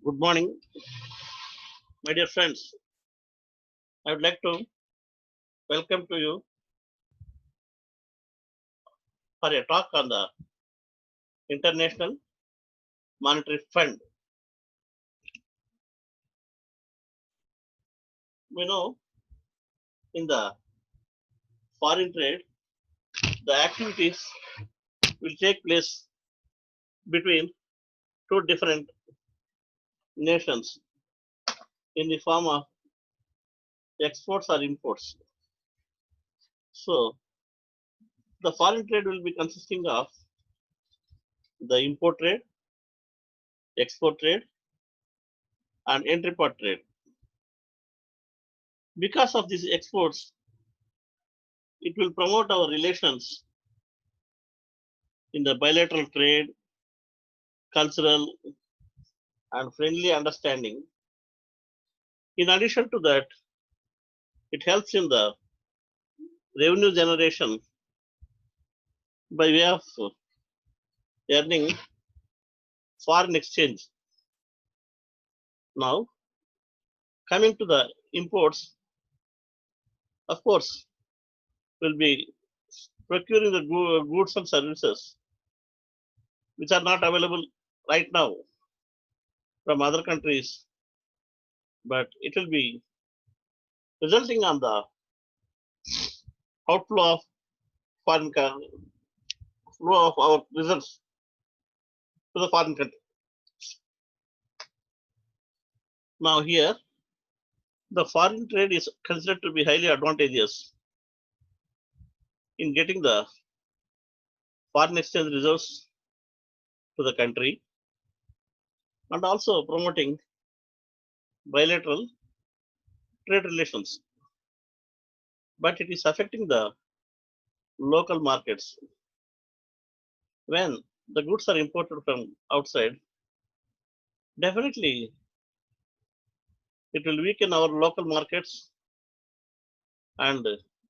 Good morning, my dear friends. I would like to welcome to you for a talk on the International Monetary Fund. We know in the foreign trade, the activities will take place between two different nations in the form of exports or imports. So, the foreign trade will be consisting of the import trade, export trade, and entry port trade. Because of these exports, it will promote our relations in the bilateral trade, cultural, and friendly understanding. In addition to that, it helps in the revenue generation by way of earning foreign exchange. Now, coming to the imports, of course, will be procuring the goods and services which are not available right now from other countries, but it will be resulting on the outflow of foreign flow of our results to the foreign country. Now here, the foreign trade is considered to be highly advantageous in getting the foreign exchange reserves to the country and also promoting bilateral trade relations. But it is affecting the local markets. When the goods are imported from outside, definitely it will weaken our local markets and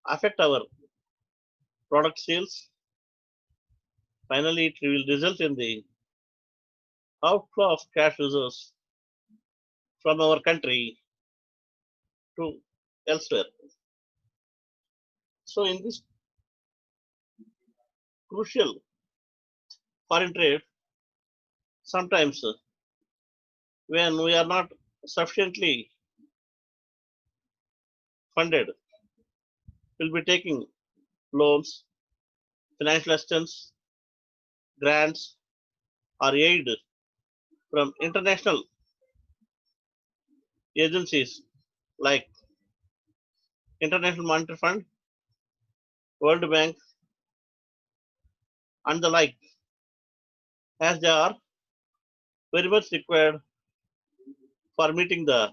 affect our product sales. Finally, it will result in the outflow of cash reserves from our country to elsewhere. So, in this crucial foreign trade, sometimes when we are not sufficiently funded, we'll be taking loans, financial assistance, grants, or aid from international agencies like International Monetary Fund, World Bank, and the like, as they are very much required for meeting the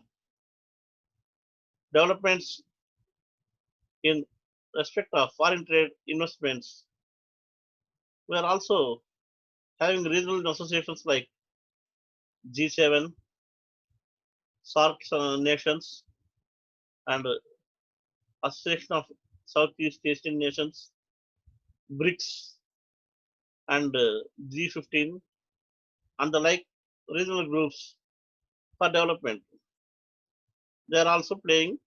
developments in respect of foreign trade investments. We are also having regional associations like G7, SARC nations, and Association of Southeast Asian Nations, BRICS, and G15, and the like regional groups for development. They are also playing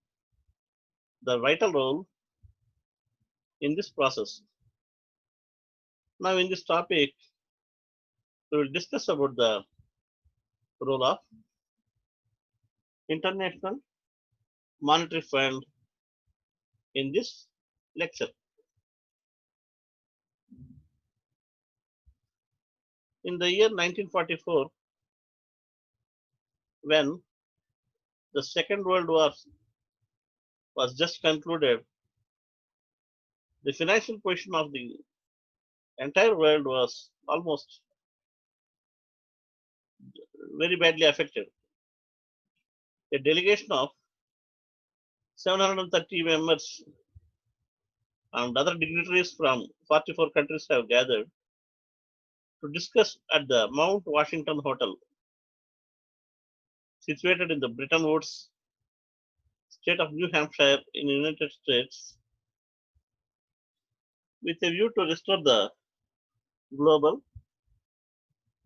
the vital role in this process. Now, in this topic, we will discuss about the role of International Monetary Fund in this lecture. In the year 1944, when the Second World War was just concluded, the financial position of the entire world was almost very badly affected. A delegation of 730 members and other dignitaries from 44 countries have gathered to discuss at the Mount Washington Hotel, situated in the Bretton Woods, state of New Hampshire in the United States, with a view to restore the global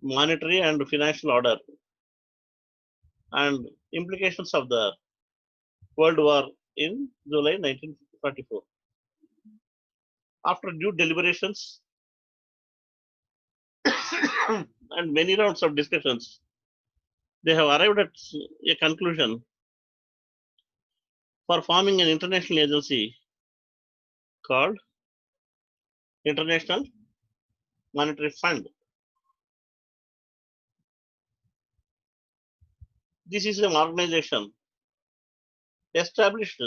monetary and financial order. and implications of the World War in July 1944. After due deliberations and many rounds of discussions, they have arrived at a conclusion for forming an international agency called International Monetary Fund. This is an organization established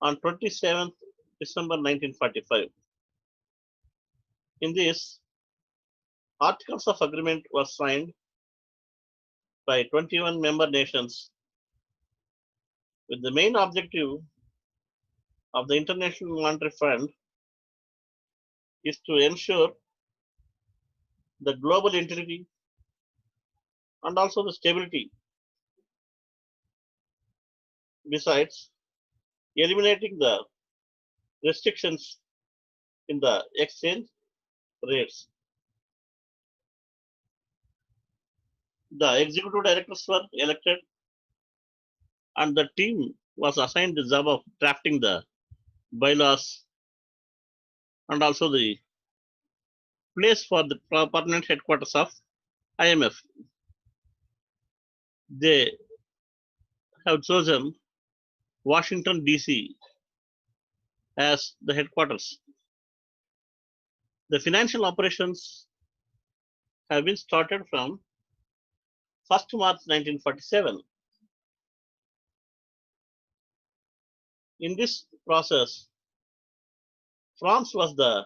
on 27th December 1945. In this, articles of agreement were signed by 21 member nations with the main objective of the International Monetary Fund is to ensure the global integrity and also the stability. Besides, eliminating the restrictions in the exchange rates. The executive directors were elected and the team was assigned the job of drafting the bylaws and also the place for the permanent headquarters of IMF. They have chosen Washington, D.C. as the headquarters. The financial operations have been started from 1st March 1947. In this process, France was the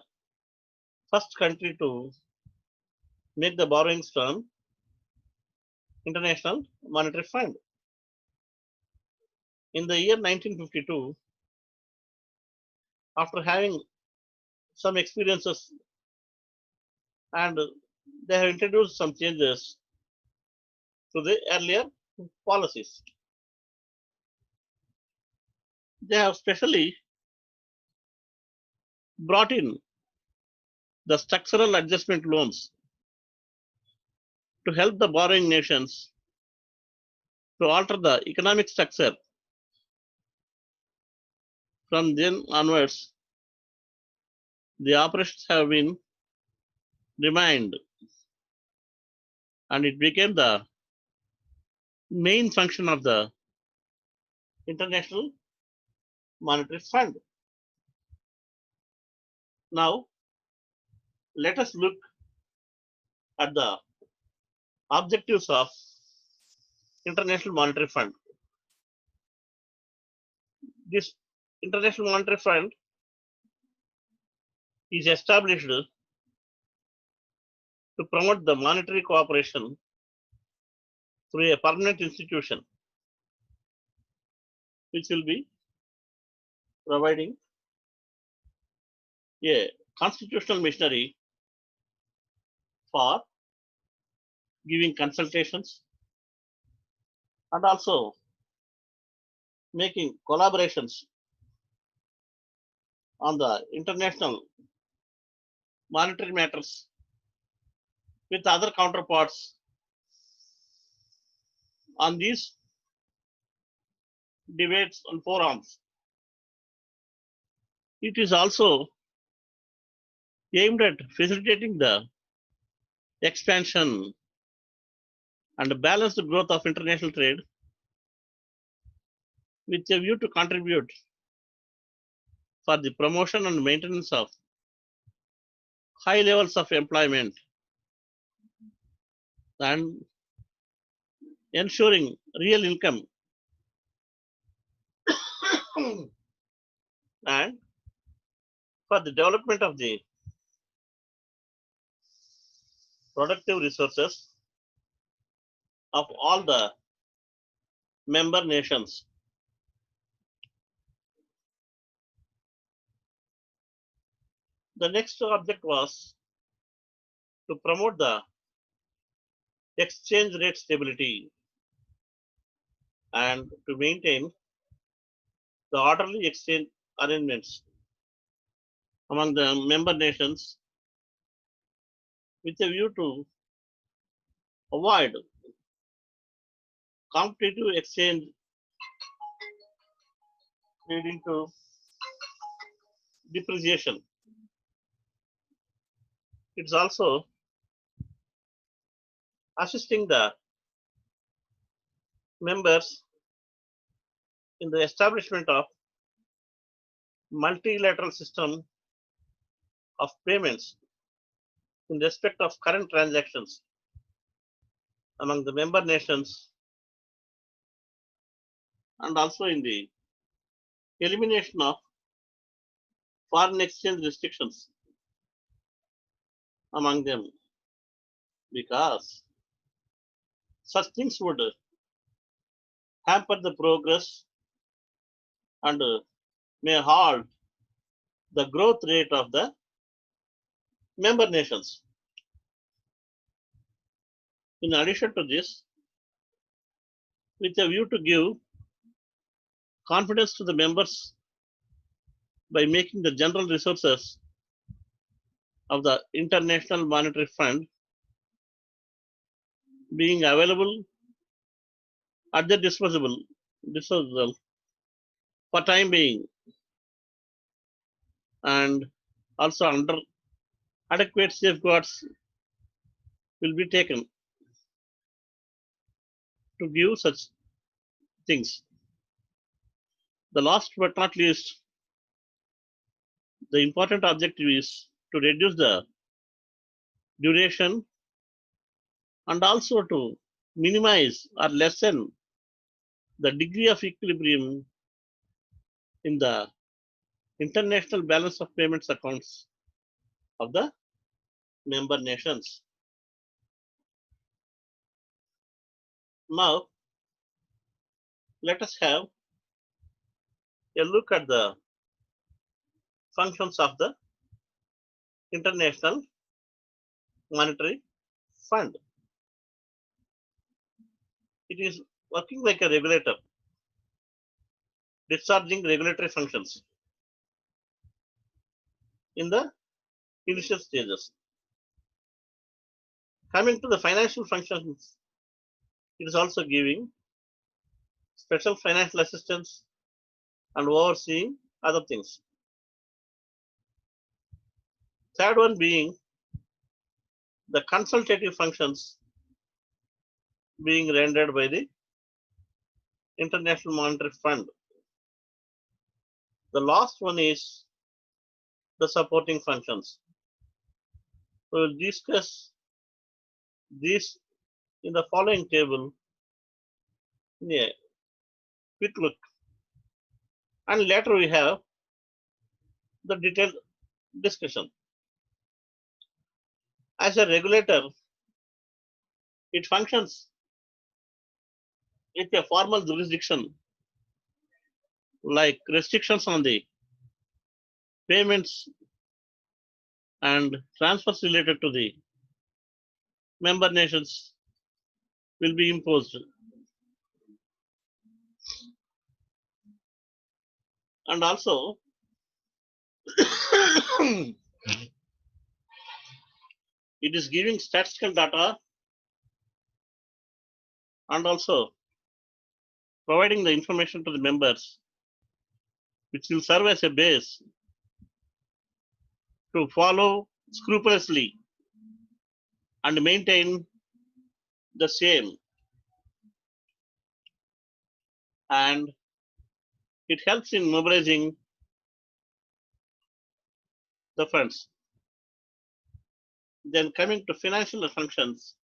first country to make the borrowings from International Monetary Fund. In the year 1952, after having some experiences and they have introduced some changes to the earlier policies. They have specially brought in the structural adjustment loans to help the borrowing nations to alter the economic structure. From then onwards, the operations have been remained and it became the main function of the International Monetary Fund. Now, let us look at the objectives of International Monetary Fund. This International Monetary Fund is established to promote the monetary cooperation through a permanent institution which will be providing a constitutional machinery for giving consultations and also making collaborations on the international monetary matters with other counterparts on these debates and forums. It is also aimed at facilitating the expansion and balanced growth of international trade with a view to contribute for the promotion and maintenance of high levels of employment and ensuring real income and for the development of the productive resources of all the member nations. The next object was to promote the exchange rate stability and to maintain the orderly exchange arrangements among the member nations with a view to avoid competitive exchange leading to depreciation. It's also assisting the members in the establishment of multilateral system of payments in respect of current transactions among the member nations, and also in the elimination of foreign exchange restrictions among them, because such things would hamper the progress and may halt the growth rate of the member nations. In addition to this, with a view to give confidence to the members by making the general resources of the International Monetary Fund being available at their disposal for time being, and also under adequate safeguards will be taken to give such things. The last but not least, the important objective is to reduce the duration and also to minimize or lessen the degree of equilibrium in the international balance of payments accounts of the member nations. Now, let us have a look at the functions of the International Monetary Fund. It is working like a regulator, discharging regulatory functions in the initial stages. Coming to the financial functions, it is also giving special financial assistance and overseeing other things. Third one being the consultative functions being rendered by the International Monetary Fund. The last one is the supporting functions. We will discuss these in the following table in a quick look, and later we have the detailed discussion. As a regulator, it functions with a formal jurisdiction like restrictions on the payments and transfers related to the member nations will be imposed. And also, it is giving statistical data and also providing the information to the members, which will serve as a base to follow scrupulously and maintain the same. And it helps in mobilizing the funds. Then coming to financial functions,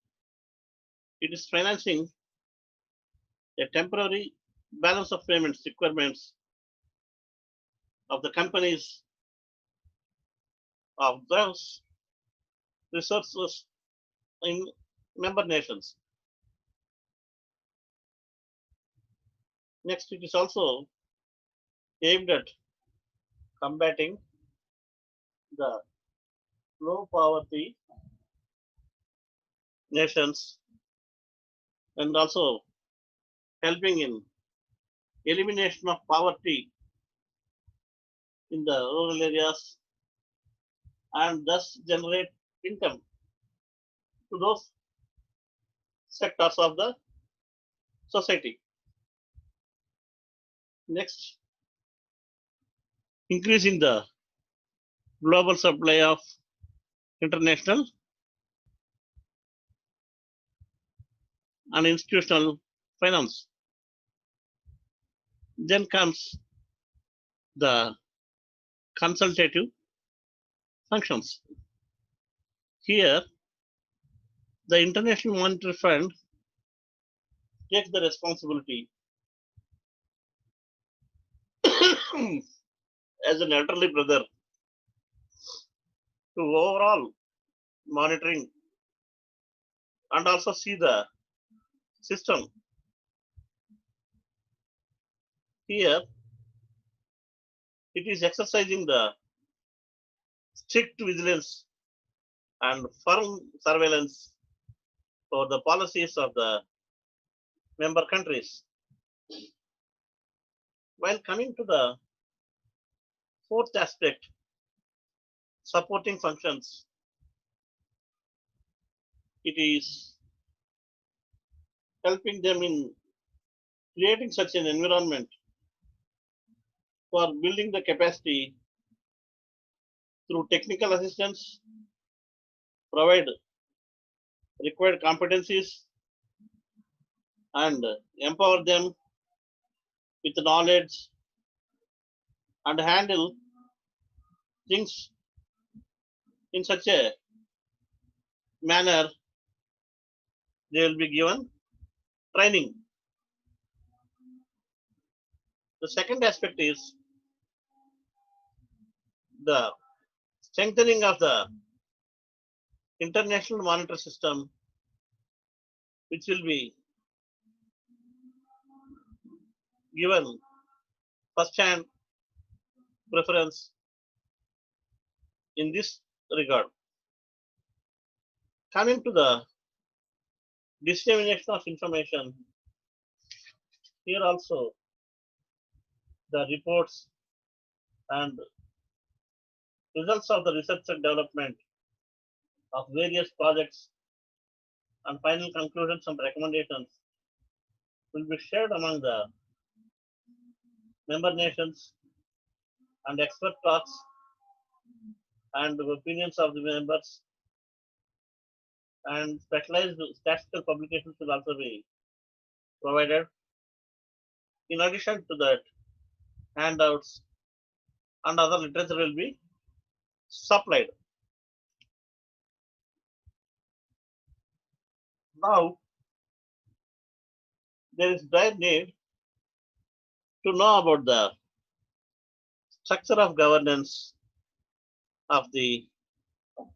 it is financing a temporary balance of payments requirements of the companies of those resources in member nations. Next, it is also aimed at combating the low poverty nations and also helping in elimination of poverty in the rural areas and thus generate income to those sectors of the society. Next, increasing the global supply of international and institutional finance. Then comes the consultative functions. Here, the International Monetary Fund takes the responsibility as an elderly brother to overall monitoring and also see the system. Here, it is exercising the strict vigilance and firm surveillance for the policies of the member countries. While coming to the fourth aspect, supporting functions, it is helping them in creating such an environment for building the capacity through technical assistance, provide required competencies, and empower them with knowledge and handle things in such a manner they will be given training. The second aspect is the strengthening of the international monetary system, which will be given first-hand preference in this regard. Coming to the dissemination of information, here also the reports and results of the research and development of various projects and final conclusions and recommendations will be shared among the member nations, and expert talks and the opinions of the members and specialized statistical publications will also be provided. In addition to that, handouts and other literature will be supplied. Now, there is dire need to know about the structure of governance of the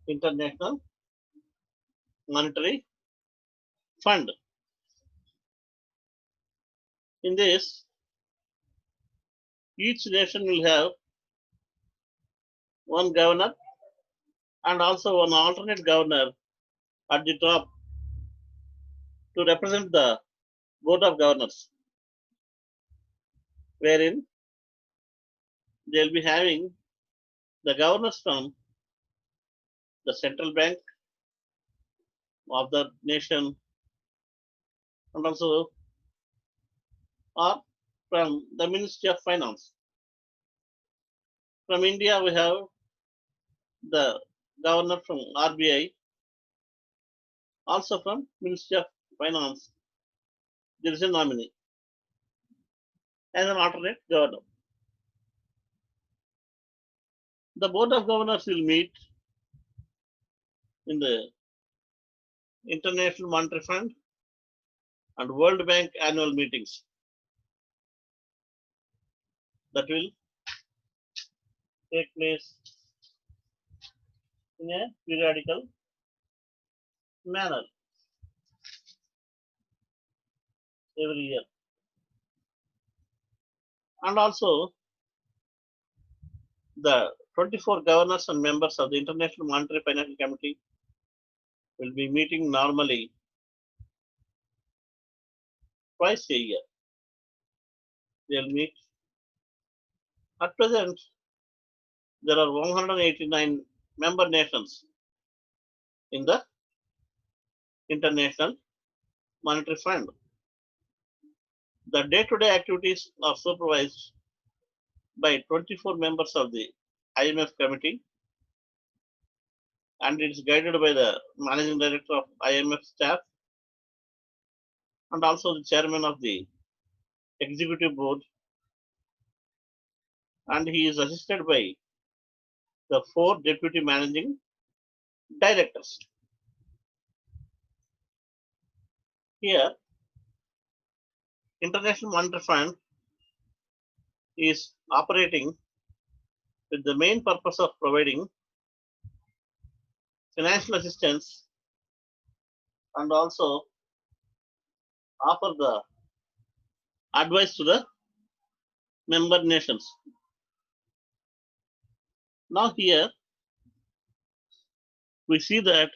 International Monetary Fund. In this, each nation will have one governor and also one alternate governor at the top to represent the board of governors, wherein they will be having the governors from the central bank of the nation and also or from the Ministry of Finance. From India, we have the governor from RBI, also from Ministry of Finance. There is a nominee and an alternate governor. The board of governors will meet in the International Monetary Fund and World Bank annual meetings that will take place in a periodical manner every year. And also, the 24 governors and members of the International Monetary Financial Committee will be meeting normally twice a year. They'll meet. At present, there are 189 member nations in the International Monetary Fund. The day-to-day activities are supervised by 24 members of the IMF committee, and it is guided by the managing director of IMF staff and also the chairman of the executive board, and he is assisted by the 4 deputy managing directors. Here, International Monetary Fund is operating with the main purpose of providing financial assistance and also offer the advice to the member nations. Now here we see that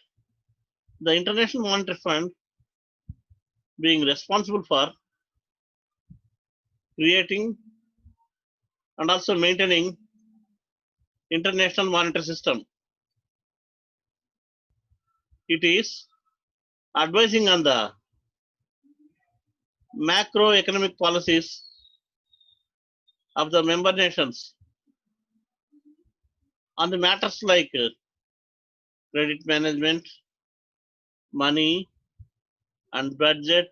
the International Monetary Fund being responsible for creating and also maintaining international monetary system. It is advising on the macroeconomic policies of the member nations on the matters like credit management, money and budget,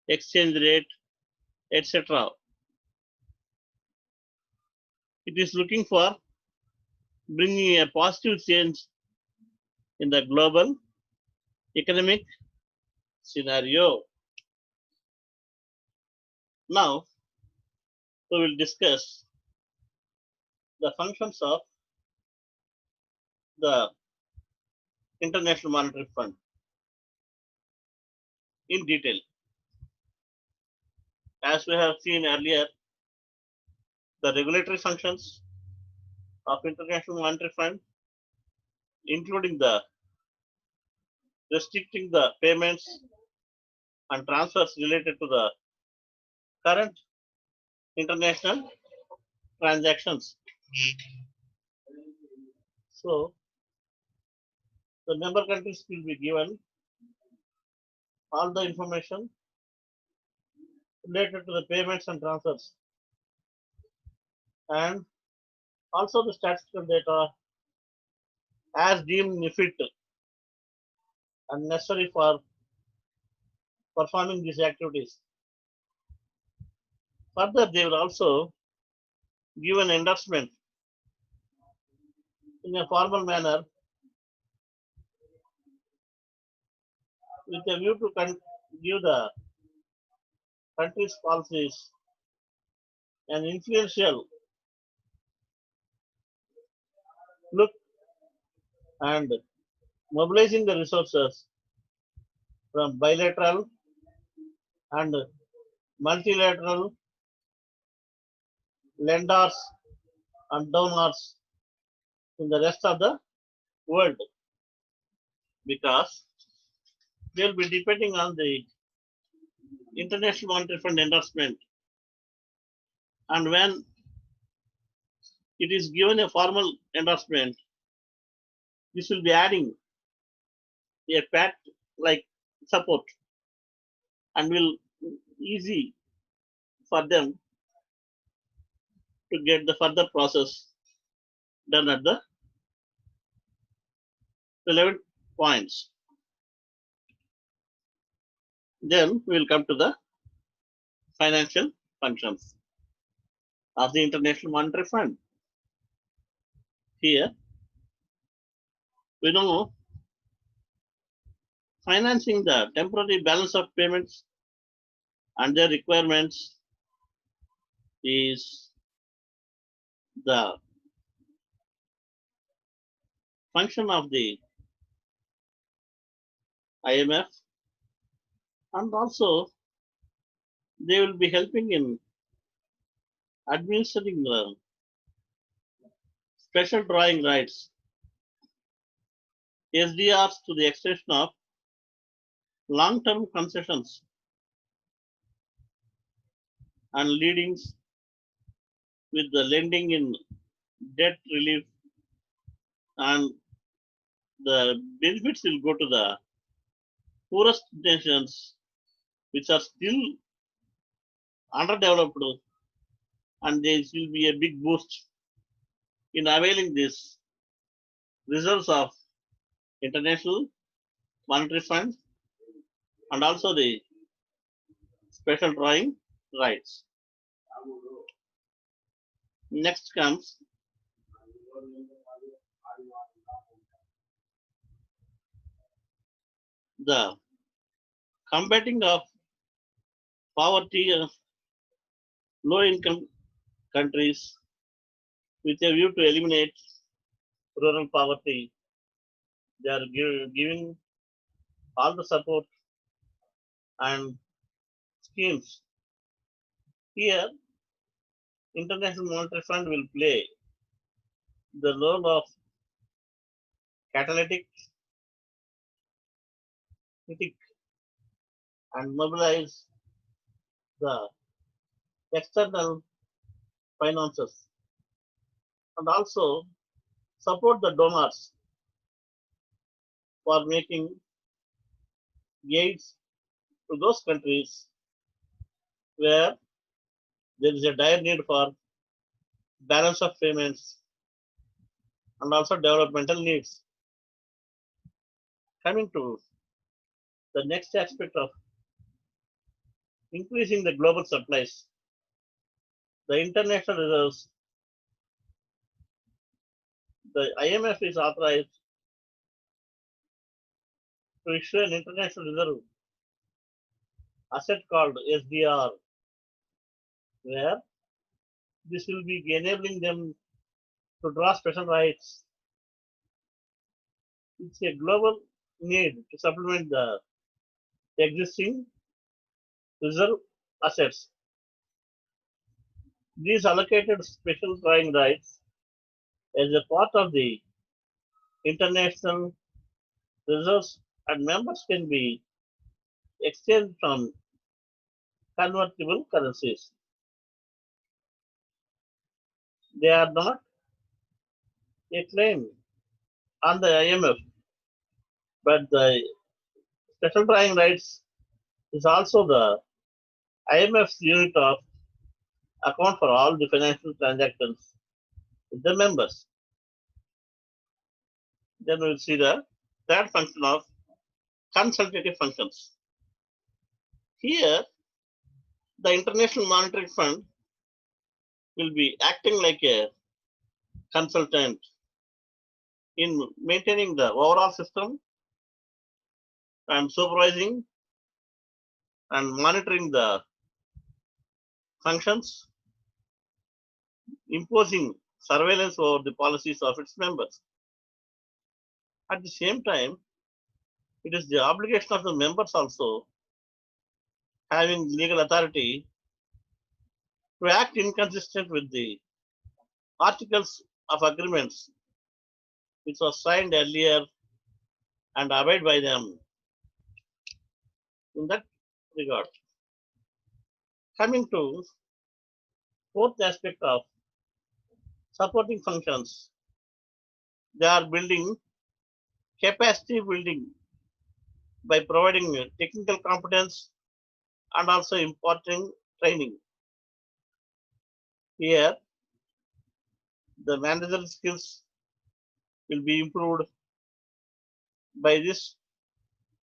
exchange rate, etc. It is looking for bringing a positive change in the global economic scenario. Now, we will discuss the functions of the International Monetary Fund in detail. As we have seen earlier, the regulatory functions of International Monetary Fund, including the restricting the payments and transfers related to the current international transactions. So, the member countries will be given all the information related to the payments and transfers, and also the statistical data as deemed fit and necessary for performing these activities. Further, they will also give an endorsement in a formal manner with a view to give the country's policies an influential look and mobilizing the resources from bilateral and multilateral lenders and donors in the rest of the world, because they will be depending on the International Monetary Fund endorsement, and when it is given a formal endorsement, this will be adding a pat like support and will easy for them to get the further process done at the relevant points. Then we will come to the financial functions of the International Monetary Fund. Here we know financing the temporary balance of payments and their requirements is the function of the IMF, and also they will be helping in administering the special drawing rights SDRs to the extension of long-term concessions and leadings with the lending in debt relief, and the benefits will go to the poorest nations which are still underdeveloped, and there will be a big boost in availing these reserves of International Monetary Fund and also the special drawing rights. Next comes the combating of poverty of low income countries with a view to eliminate rural poverty. They are giving all the support and schemes. Here, International Monetary Fund will play the role of catalytic critic and mobilize the external finances and also support the donors for making aids to those countries where there is a dire need for balance of payments and also developmental needs. Coming to the next aspect of increasing the global supplies, the international reserves, the IMF is authorized to issue an international reserve asset called SDR, where this will be enabling them to draw special rights. It's a global need to supplement the existing reserve assets. These allocated special drawing rights as a part of the international reserves and members can be exchanged from convertible currencies. They are not a claim on the IMF, but the special drawing rights is also the IMF's unit of account for all the financial transactions with the members. Then we will see the third function of consultative functions. Here, the International Monetary Fund will be acting like a consultant in maintaining the overall system and supervising and monitoring the functions, imposing surveillance over the policies of its members. At the same time, it is the obligation of the members also having legal authority to act inconsistent with the articles of agreements which was signed earlier and abide by them in that regard. Coming to fourth aspect of supporting functions, they are building capacity building by providing technical competence and also imparting training. Here, the managerial skills will be improved by this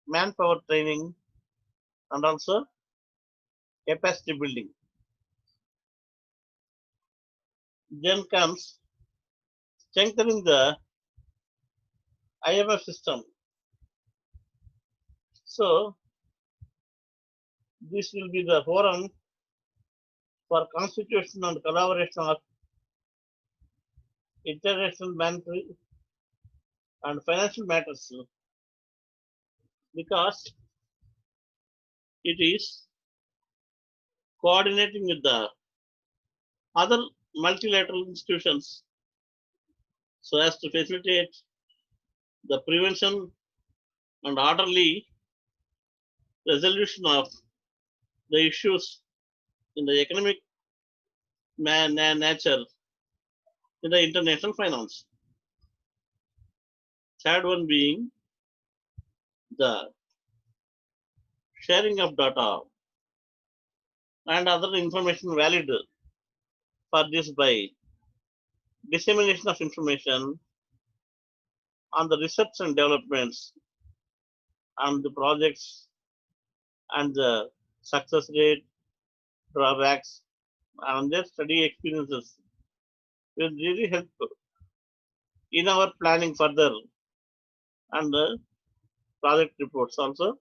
manpower training and also capacity building. Then comes strengthening the IMF system. So, this will be the forum for constitution and collaboration of international monetary and financial matters because it is coordinating with the other multilateral institutions so as to facilitate the prevention and orderly resolution of the issues in the economic nature in the international finance. Third one being the sharing of data and other information valid for this by dissemination of information on the research and developments on the projects and the success rate, drawbacks, and their study experiences will really help in our planning further, and the project reports also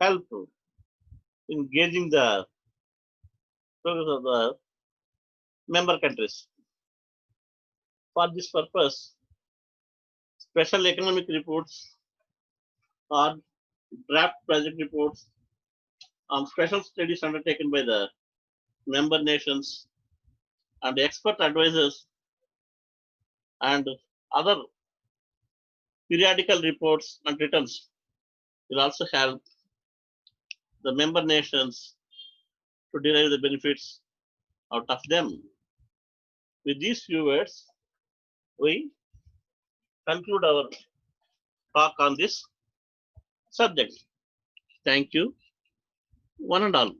help in gauging the progress of the member countries. For this purpose, special economic reports or draft project reports on special studies undertaken by the member nations and expert advisors and other periodical reports and returns will also help the member nations to derive the benefits out of them. With these few words, we conclude our talk on this subject. Thank you, one and all.